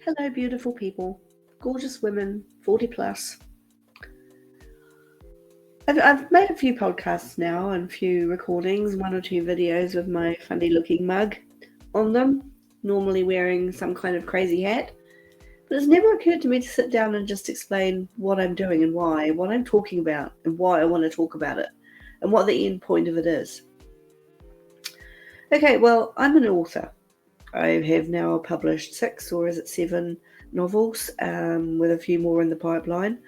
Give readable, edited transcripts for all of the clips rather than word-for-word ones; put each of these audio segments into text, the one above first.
Hello, beautiful people, gorgeous women, 40 plus. I've made a few podcasts now and a few recordings, one or two videos with my funny looking mug on them, normally wearing some kind of crazy hat. But it's never occurred to me to sit down and just explain what I'm doing and why, what I'm talking about and why I want to talk about it, and what the end point of it is. Okay, well, I'm an author. I have now published 6 or is it 7 novels, with a few more in the pipeline.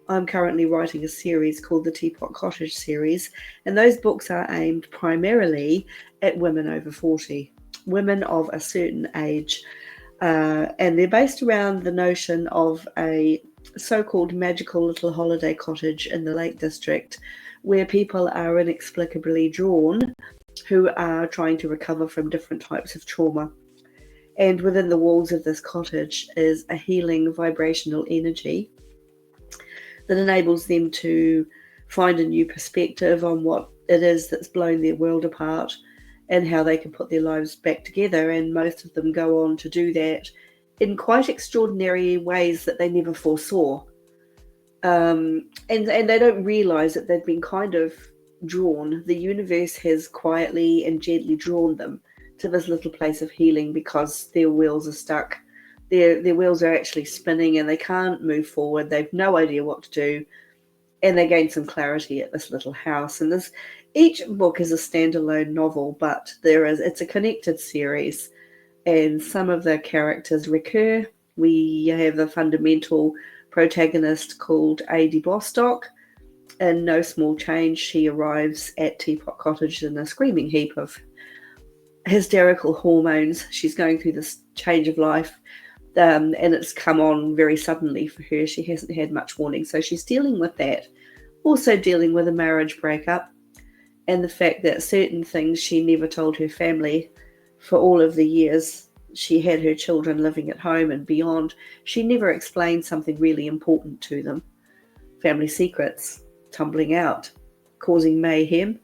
I'm currently writing a series called the Teapot Cottage series, and those books are aimed primarily at women over 40, women of a certain age, and they're based around the notion of a so-called magical little holiday cottage in the Lake District where people are inexplicably drawn who are trying to recover from different types of trauma. And within the walls of this cottage is a healing vibrational energy that enables them to find a new perspective on what it is that's blown their world apart and how they can put their lives back together. And most of them go on to do that in quite extraordinary ways that they never foresaw. And they don't realize that they've been kind of drawn. The universe has quietly and gently drawn them to this little place of healing because their wheels are stuck. Their wheels are actually spinning and they can't move forward. They've no idea what to do. And they gain some clarity at this little house. And each book is a standalone novel, but it's a connected series. And some of the characters recur. We have a fundamental protagonist called Adi Bostock. In no small change, she arrives at Teapot Cottage in a screaming heap of hysterical hormones. She's going through this change of life, and it's come on very suddenly for her. She hasn't had much warning, so she's dealing with that. Also dealing with a marriage breakup and the fact that certain things she never told her family for all of the years she had her children living at home and beyond. She never explained something really important to them. Family secrets tumbling out, causing mayhem,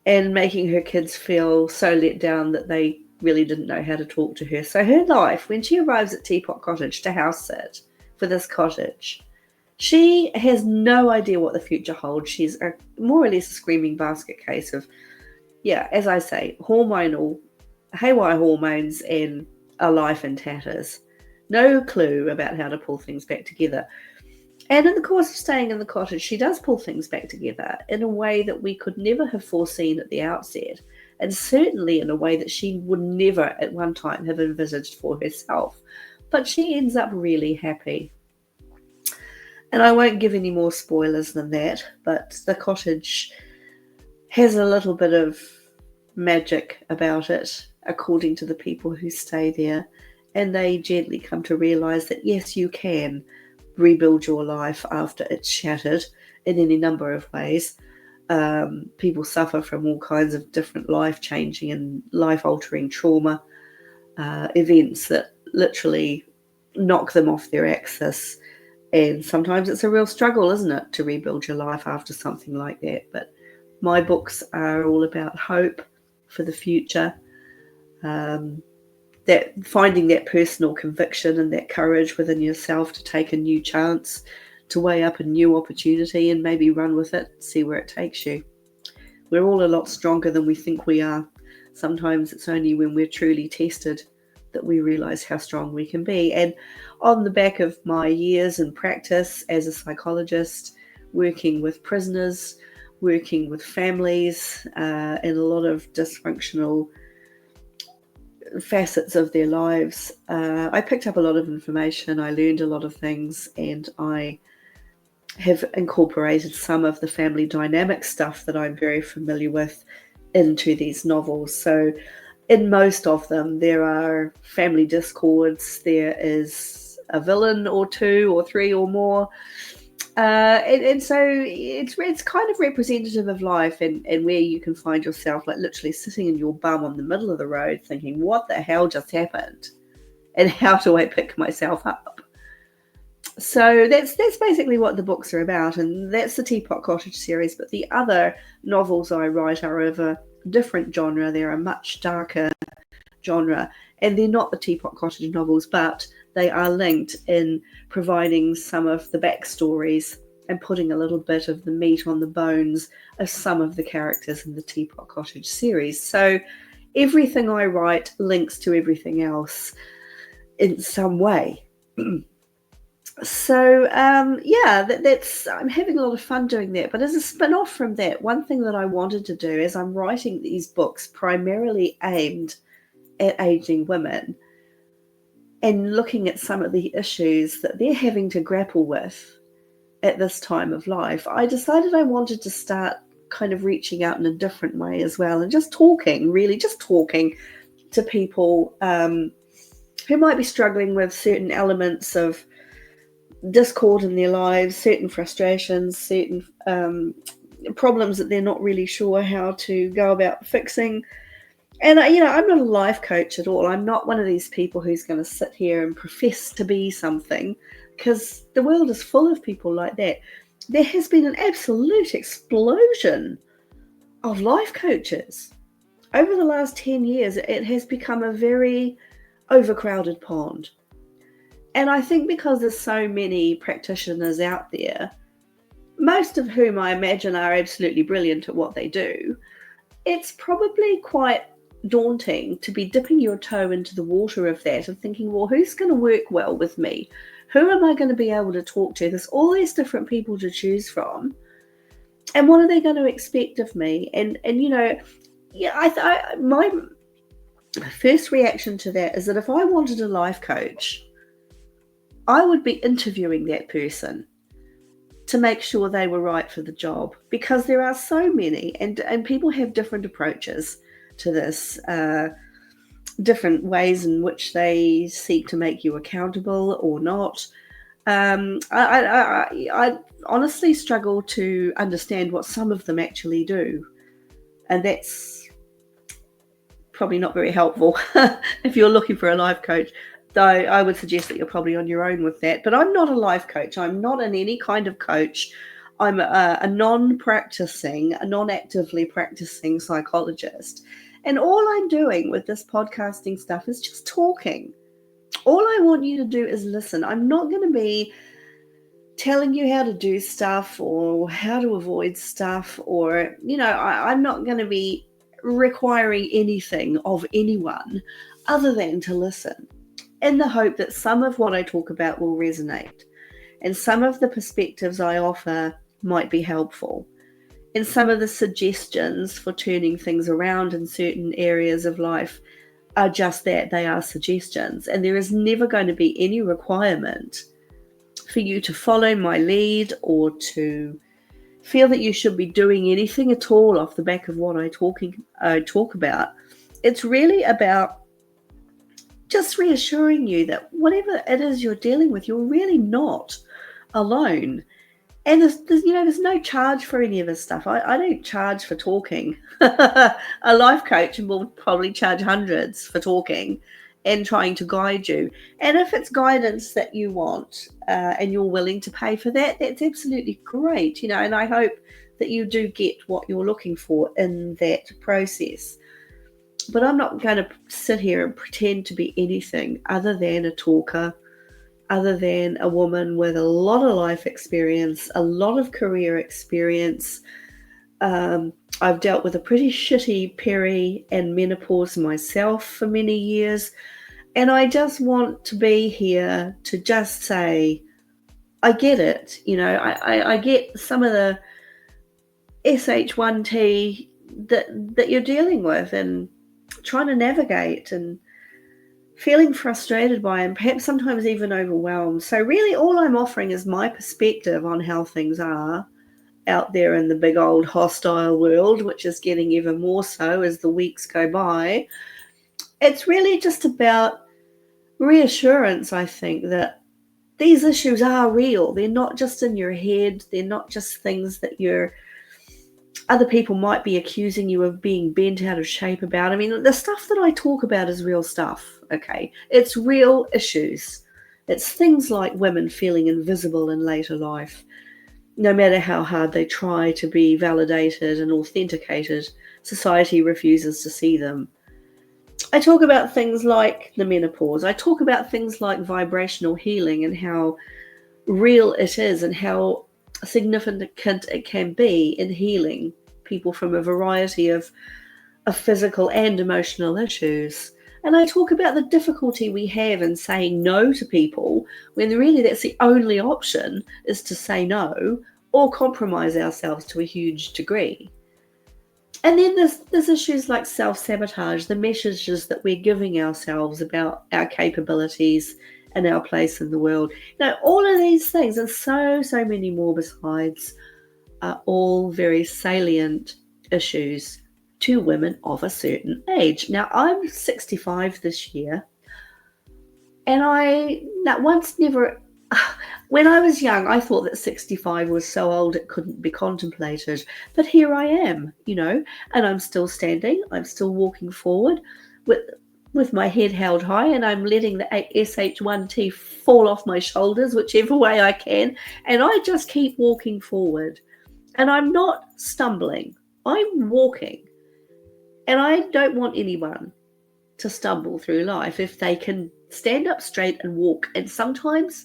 and making her kids feel so let down that they really didn't know how to talk to her. So her life, when she arrives at Teapot Cottage to house sit for this cottage, she has no idea what the future holds. She's more or less a screaming basket case of, as I say, haywire hormones and a life in tatters. No clue about how to pull things back together. And in the course of staying in the cottage, she does pull things back together in a way that we could never have foreseen at the outset, and certainly in a way that she would never at one time have envisaged for herself. But she ends up really happy. And I won't give any more spoilers than that, but the cottage has a little bit of magic about it, according to the people who stay there, and they gently come to realize that yes, you can rebuild your life after it's shattered in any number of ways. People suffer from all kinds of different life-changing and life-altering trauma events that literally knock them off their axis. And sometimes it's a real struggle, isn't it, to rebuild your life after something like that. But my books are all about hope for the future, that finding that personal conviction and that courage within yourself to take a new chance, to weigh up a new opportunity and maybe run with it, see where it takes you. We're all a lot stronger than we think we are. Sometimes it's only when we're truly tested that we realize how strong we can be. And on the back of my years in practice as a psychologist, working with prisoners, working with families in a lot of dysfunctional facets of their lives, I picked up a lot of information, I learned a lot of things, and I have incorporated some of the family dynamic stuff that I'm very familiar with into these novels. So in most of them there are family discords, there is a villain or two or three or more, and so it's kind of representative of life and where you can find yourself like literally sitting in your bum on the middle of the road thinking, what the hell just happened? And how do I pick myself up? So that's basically what the books are about, and that's the Teapot Cottage series. But the other novels I write are of a different genre. They're a much darker genre, And they're not the Teapot Cottage novels, but they are linked in providing some of the backstories and putting a little bit of the meat on the bones of some of the characters in the Teapot Cottage series. So everything I write links to everything else in some way. So that's I'm having a lot of fun doing that. But as a spin-off from that, one thing that I wanted to do is I'm writing these books primarily aimed at aging women and looking at some of the issues that they're having to grapple with at this time of life. I decided I wanted to start kind of reaching out in a different way as well, and just talking to people who might be struggling with certain elements of discord in their lives, certain frustrations, certain problems that they're not really sure how to go about fixing. And I'm not a life coach at all. I'm not one of these people who's going to sit here and profess to be something, because the world is full of people like that. There has been an absolute explosion of life coaches over the last 10 years. It has become a very overcrowded pond. And I think because there's so many practitioners out there, most of whom I imagine are absolutely brilliant at what they do, it's probably quite daunting to be dipping your toe into the water of that and thinking, well, who's going to work well with me? Who am I going to be able to talk to? There's all these different people to choose from. And what are they going to expect of me? And my first reaction to that is that if I wanted a life coach, I would be interviewing that person to make sure they were right for the job, because there are so many, and people have different approaches to this, different ways in which they seek to make you accountable or not. I honestly struggle to understand what some of them actually do, and that's probably not very helpful if you're looking for a life coach. Though I would suggest that you're probably on your own with that. But I'm not a life coach. I'm not in any kind of coach. I'm a non-practicing, a non-actively practicing psychologist. And all I'm doing with this podcasting stuff is just talking. All I want you to do is listen. I'm not going to be telling you how to do stuff or how to avoid stuff, or, I'm not going to be requiring anything of anyone other than to listen, in the hope that some of what I talk about will resonate, and some of the perspectives I offer might be helpful, and some of the suggestions for turning things around in certain areas of life are just that, they are suggestions. And there is never going to be any requirement for you to follow my lead or to feel that you should be doing anything at all off the back of what I talk about. It's really about just reassuring you that whatever it is you're dealing with, you're really not alone. And there's no charge for any of this stuff. I don't charge for talking. A life coach will probably charge hundreds for talking and trying to guide you. And if it's guidance that you want and you're willing to pay for that, that's absolutely great. And I hope that you do get what you're looking for in that process. But I'm not going to sit here and pretend to be anything other than a talker, other than a woman with a lot of life experience, a lot of career experience. I've dealt with a pretty shitty peri and menopause myself for many years. And I just want to be here to just say, I get it. I get some of the SH1T that you're dealing with and trying to navigate and feeling frustrated by, and perhaps sometimes even overwhelmed. So really all I'm offering is my perspective on how things are out there in the big old hostile world, which is getting even more so as the weeks go by. It's really just about reassurance, I think, that these issues are real. They're not just in your head. They're not just things that other people might be accusing you of being bent out of shape about. I mean, the stuff that I talk about is real stuff, okay? It's real issues. It's things like women feeling invisible in later life. No matter how hard they try to be validated and authenticated, society refuses to see them. I talk about things like the menopause. I talk about things like vibrational healing and how real it is and how significant it can be in healing people from a variety of physical and emotional issues. And I talk about the difficulty we have in saying no to people when really that's the only option, is to say no or compromise ourselves to a huge degree. And then there's issues like self-sabotage, the messages that we're giving ourselves about our capabilities and our place in the world. Now, all of these things and so many more besides are all very salient issues to women of a certain age. Now, I'm 65 this year, and when I was young, I thought that 65 was so old it couldn't be contemplated. But here I am, and I'm still standing, I'm still walking forward with my head held high, and I'm letting the SH1T fall off my shoulders whichever way I can, and I just keep walking forward. And I'm not stumbling, I'm walking. And I don't want anyone to stumble through life if they can stand up straight and walk. And sometimes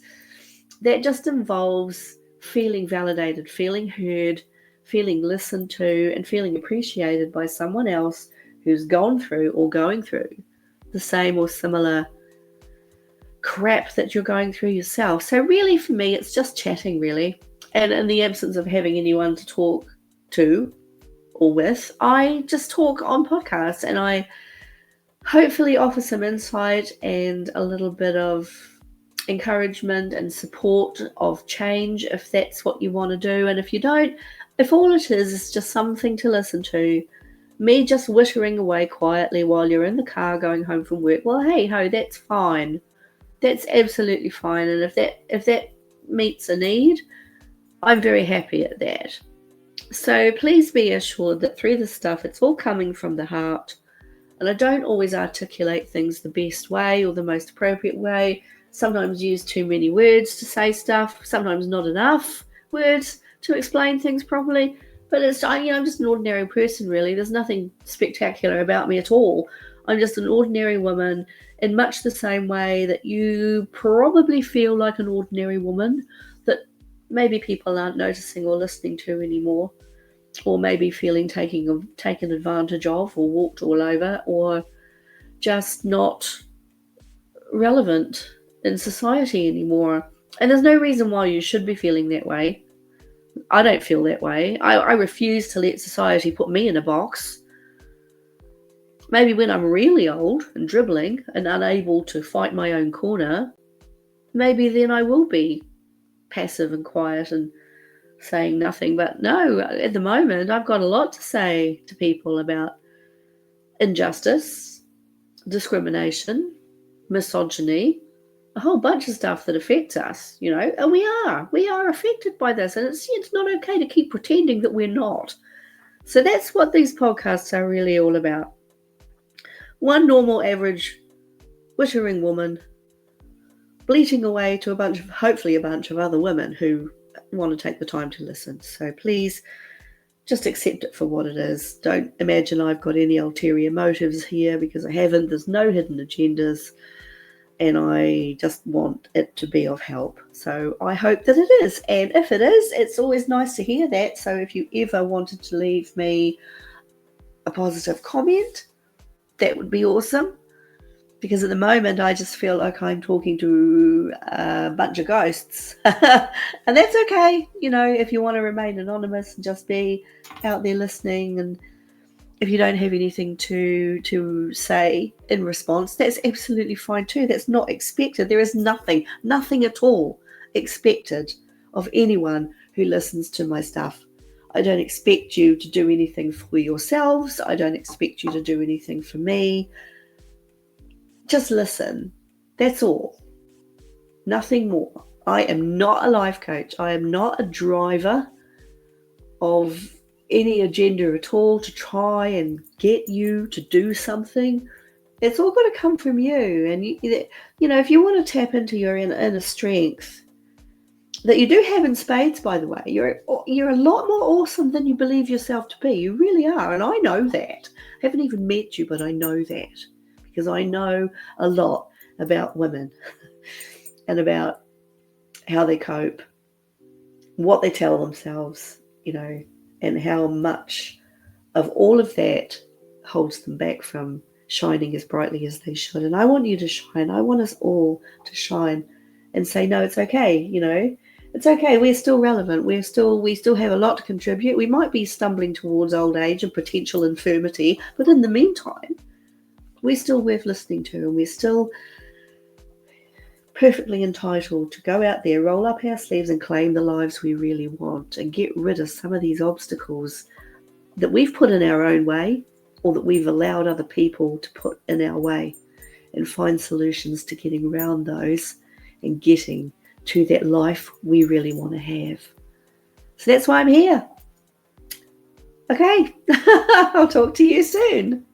that just involves feeling validated, feeling heard, feeling listened to, and feeling appreciated by someone else who's gone through or going through the same or similar crap that you're going through yourself. So really, for me, it's just chatting, really. And in the absence of having anyone to talk to or with, I just talk on podcasts, and I hopefully offer some insight and a little bit of encouragement and support of change if that's what you want to do. And if you don't, if all it is just something to listen to, me just wittering away quietly while you're in the car going home from work, well, hey ho, that's fine. That's absolutely fine. And if that meets a need, I'm very happy at that. So please be assured that through this stuff, it's all coming from the heart. And I don't always articulate things the best way or the most appropriate way. Sometimes use too many words to say stuff. Sometimes not enough words to explain things properly. But I'm just an ordinary person, really. There's nothing spectacular about me at all. I'm just an ordinary woman in much the same way that you probably feel like an ordinary woman that maybe people aren't noticing or listening to anymore, or maybe feeling taken advantage of or walked all over, or just not relevant in society anymore. And there's no reason why you should be feeling that way. I don't feel that way. I refuse to let society put me in a box. Maybe when I'm really old and dribbling and unable to fight my own corner, maybe then I will be passive and quiet and saying nothing. But no, at the moment, I've got a lot to say to people about injustice, discrimination, misogyny, a whole bunch of stuff that affects us, and we are affected by this, and it's not okay to keep pretending that we're not. So that's what these podcasts are really all about. One normal, average, Wittering woman bleating away to hopefully a bunch of other women who want to take the time to listen. So please just accept it for what it is. Don't imagine I've got any ulterior motives here, because I haven't. There's no hidden agendas, and I just want it to be of help. So I hope that it is. And if it is, it's always nice to hear that. So if you ever wanted to leave me a positive comment, that would be awesome. Because at the moment, I just feel like I'm talking to a bunch of ghosts. And that's okay. If you want to remain anonymous and just be out there listening, and if you don't have anything to say in response, that's absolutely fine too. That's not expected. There is nothing at all expected of anyone who listens to my stuff. I don't expect you to do anything for yourselves. I don't expect you to do anything for me. Just listen. That's all. Nothing more. I am not a life coach. I am not a driver of any agenda at all to try and get you to do something. It's all got to come from you. And if you want to tap into your inner strength that you do have in spades, by the way, you're a lot more awesome than you believe yourself to be. You really are. And I know that. I haven't even met you, but I know that, because I know a lot about women and about how they cope, what they tell themselves, and how much of all of that holds them back from shining as brightly as they should. And I want you to shine. I want us all to shine and say, no, it's okay. It's okay. We're still relevant. We still have a lot to contribute. We might be stumbling towards old age and potential infirmity, but in the meantime, we're still worth listening to, and we're still perfectly entitled to go out there, roll up our sleeves and claim the lives we really want, and get rid of some of these obstacles that we've put in our own way, or that we've allowed other people to put in our way, and find solutions to getting around those and getting to that life we really want to have. So that's why I'm here. Okay, I'll talk to you soon.